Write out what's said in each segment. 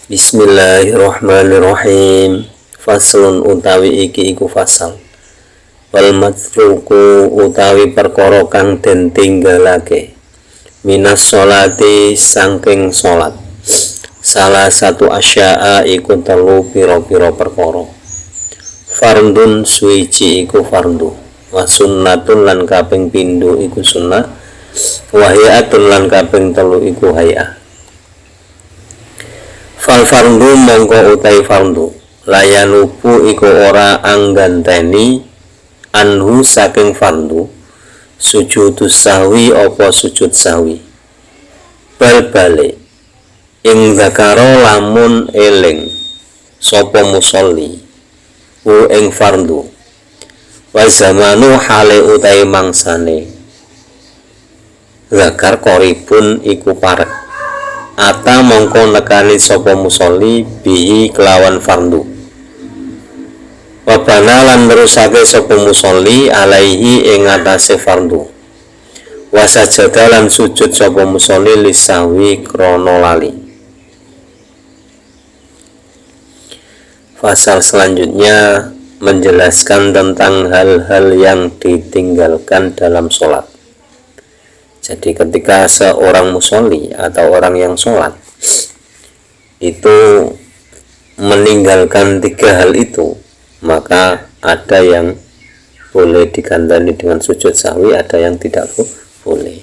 Bismillahirrahmanirrahim. Faslun utawi iki iku fasal. Wal matruku utawi perkara kang den tinggalake. Minas sholati saking salat. Salah satu asya'a iku telu pira-pira perkara. Fardun suwiji iku fardu. Wa sunnatun lan kaping pindho iku sunnah. Wa hayatun lan kaping telu iku hayah. Fal fardu mongko utai fardu layanupu iku ora angganteni anhu saking fardu sujudus sahwi apa sujud sahwi bal-bale ing zakaro lamun eling sapa musolli ing fardu wa zamanu hale utai mangsane zakar koribun iku parek ata mongko nekani sapa musolli bihi kelawan fardu wabana lan nerusake sapa musolli alaihi ing atase fardu wasajada lan sujud sapa musolli lisahwi krana lali. Fasal selanjutnya menjelaskan tentang hal-hal yang ditinggalkan dalam sholat. Jadi ketika seorang musolli atau orang yang sholat itu meninggalkan tiga hal itu, maka ada yang boleh digantani dengan sujud sahwi, ada yang tidak boleh.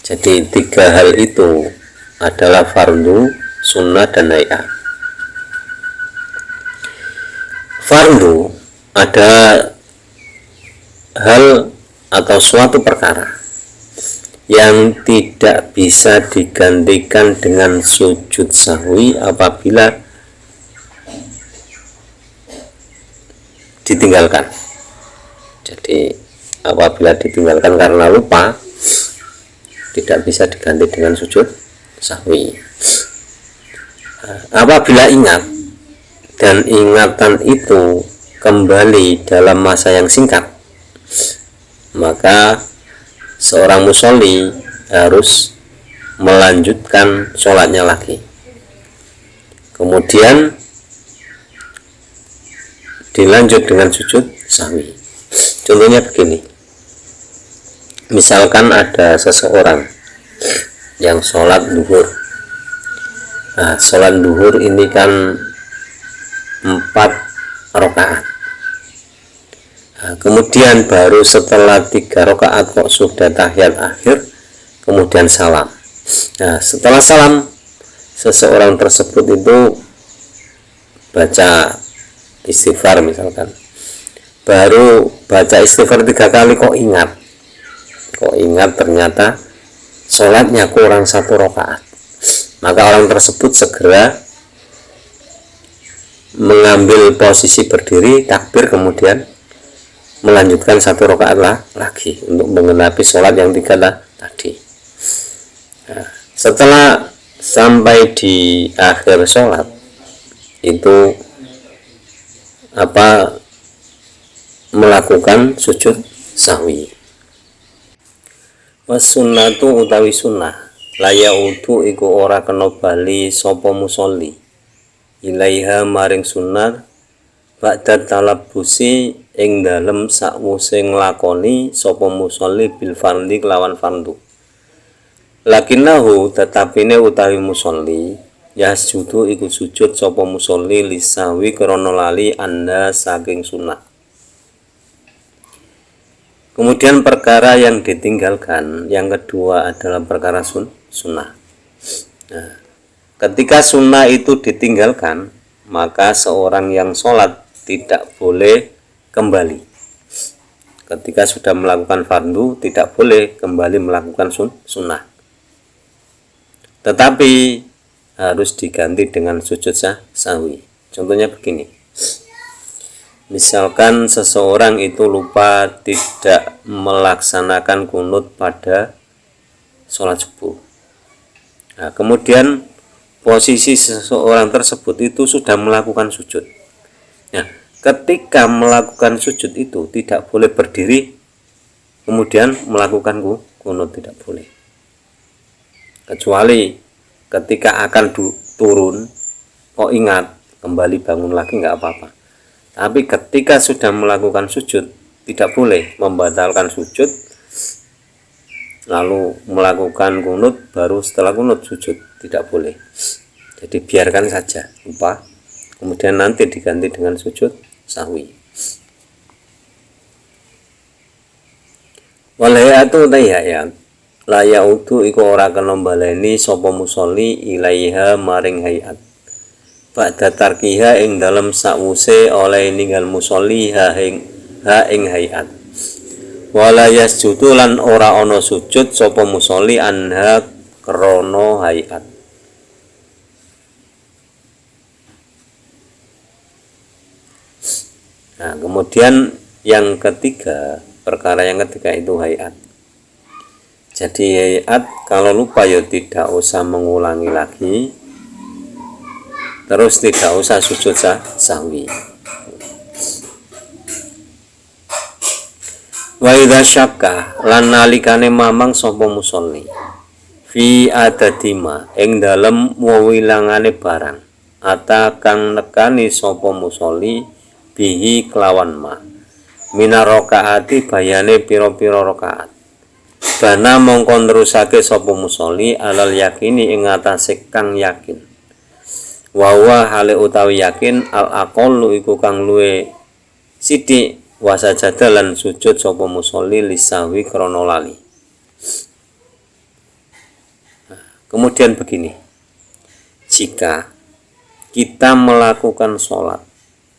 Jadi tiga hal itu adalah fardu, sunnah, dan hayah. Fardu ada hal atau suatu perkara yang tidak bisa digantikan dengan sujud sahwi apabila ditinggalkan. Jadi apabila ditinggalkan karena lupa, tidak bisa diganti dengan sujud sahwi. Apabila ingat dan ingatan itu kembali dalam masa yang singkat, maka seorang musolli harus melanjutkan sholatnya lagi, kemudian dilanjut dengan sujud sahwi. Contohnya begini, misalkan ada seseorang yang sholat duhur. Nah, sholat duhur ini kan 4 rakaat. Nah, kemudian baru setelah 3 rakaat kok sudah tahiyat akhir, kemudian salam. Nah, setelah salam, seseorang tersebut itu baca istighfar misalkan. Baru baca istighfar 3 kali kok ingat ternyata sholatnya kurang 1 rakaat. Maka orang tersebut segera mengambil posisi berdiri, takbir, kemudian melanjutkan 1 rakaat lagi untuk menggenapi sholat yang 3 tadi. Nah, setelah sampai di akhir sholat itu melakukan sujud sahwi. Wasunnatu utawi sunnah layaudu iku ora kena bali sapa musolli ilaiha maring sunnah ba'da talabbusi ing dalem sakwuse nglakoni sapa musolli bil fardhi kelawan fardu. Lakinnahu tetapine utawi musolli yasjudu iku sujud sapa musolli lisahwi krana lali anda saking sunnah. Kemudian perkara yang ditinggalkan yang kedua adalah perkara sunnah. Nah, ketika sunnah itu ditinggalkan, maka seorang yang sholat tidak boleh kembali. Ketika sudah melakukan fardu, tidak boleh kembali melakukan sunnah, tetapi harus diganti dengan sujud sahwi. Contohnya begini, misalkan seseorang itu lupa tidak melaksanakan kunut pada sholat subuh. Nah, kemudian posisi seseorang tersebut itu sudah melakukan sujud. Nah, ketika melakukan sujud itu tidak boleh berdiri kemudian melakukan kunut, tidak boleh. Kecuali ketika akan turun, kok ingat, kembali bangun lagi nggak apa-apa. Tapi ketika sudah melakukan sujud, tidak boleh membatalkan sujud lalu melakukan kunut baru setelah kunut sujud, tidak boleh. Jadi biarkan saja lupa, kemudian nanti diganti dengan sujud sahwi. Walhayatu tayhayat la yaudu iku ora kena baleni sapa musolli ilaiha maring hayat ba'da tarkiha ing dalem sakwuse oleh ninggal musolli ha ing hayat. Wala yasjudu lan ora ana sujud sapa musolli anha krana hayat. Nah, kemudian yang ketiga, perkara yang ketiga itu hayat. Jadi hayat kalau lupa ya tidak usah mengulangi lagi, terus tidak usah sujud sahwi. Wa idza syakka lan nalikane mamang sapa musolli fi adadima ing dalem wewilangane barang ata kang nekani sapa musolli bihi kelawan ma mina rakaati bayane pira-pira rakaat bana mongko nerusake sapa musolli alal yakini ing atase kang yakin wa hale utawi yakin al aqallu iku kang luwe sithik wa sajada lan sujud sapa musolli lisahwi krana lali. Kemudian begini, jika kita melakukan sholat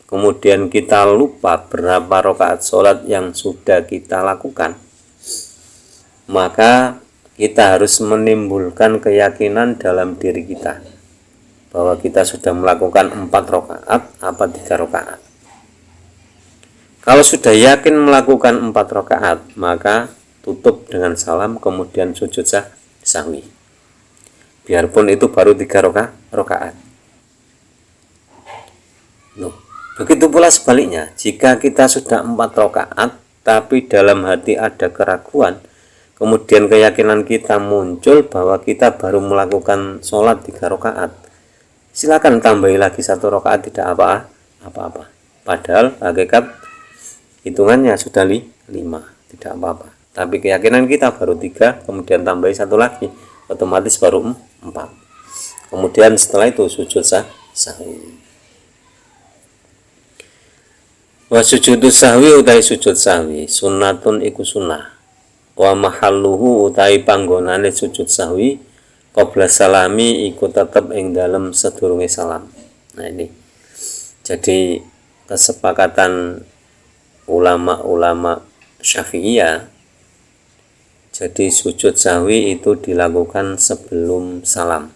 kemudian kita lupa berapa rakaat sholat yang sudah kita lakukan, maka kita harus menimbulkan keyakinan dalam diri kita bahwa kita sudah melakukan 4 rakaat apa 3 rakaat. Kalau sudah yakin melakukan 4 rakaat, maka tutup dengan salam kemudian sujud sahwi. Biarpun itu baru 3 rakaat. Begitu pula sebaliknya, jika kita sudah 4 rakaat tapi dalam hati ada keraguan, kemudian keyakinan kita muncul bahwa kita baru melakukan sholat 3 rakaat, silakan tambahi lagi 1 rakaat, tidak apa-apa. Padahal hakikat hitungannya sudah 5, tidak apa-apa. Tapi keyakinan kita baru 3, kemudian tambahi 1 lagi, otomatis baru 4. Kemudian setelah itu sujud sahwi. Wa sujudu sahwi utai sujud sahwi sunnatun iku sunnah. Wa mahalluhu utai panggonane sujud sahwi qabla salami iku tetep ing dalem sedurunge salam. Nah ini. Jadi kesepakatan ulama-ulama Syafi'iyah, jadi sujud sahwi itu dilakukan sebelum salam.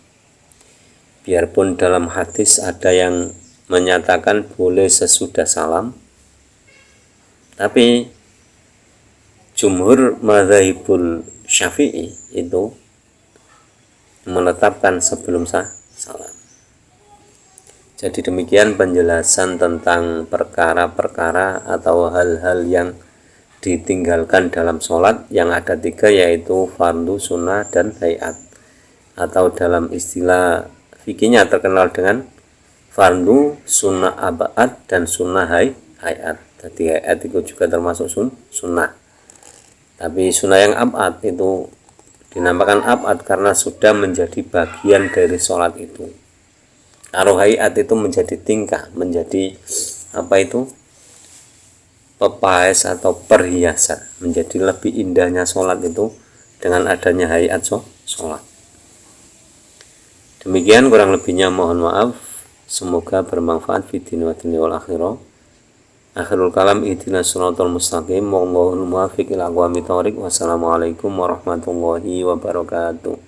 Biarpun dalam hadis ada yang menyatakan boleh sesudah salam, tapi jumhur mazhabul Syafi'i itu menetapkan sebelum salam. Jadi demikian penjelasan tentang perkara-perkara atau hal-hal yang ditinggalkan dalam sholat yang ada 3, yaitu fardu, sunnah, dan hayat, atau dalam istilah fikihnya terkenal dengan fardu, sunnah abad, dan sunnah hayat. Jadi hayat itu juga termasuk sunnah, tapi sunnah yang abad itu dinamakan abad karena sudah menjadi bagian dari sholat itu. Kalau hayat itu menjadi tingkah, menjadi pepaes atau perhiasan, menjadi lebih indahnya sholat itu dengan adanya hayat sholat. Demikian kurang lebihnya, mohon maaf. Semoga bermanfaat fi din wa dunya wal akhirah. Akhirul kalam ihdinas siratal mustaqim, wallahul muwaffiq ila aqwamit thoriq. Wassalamualaikum warahmatullahi wabarakatuh.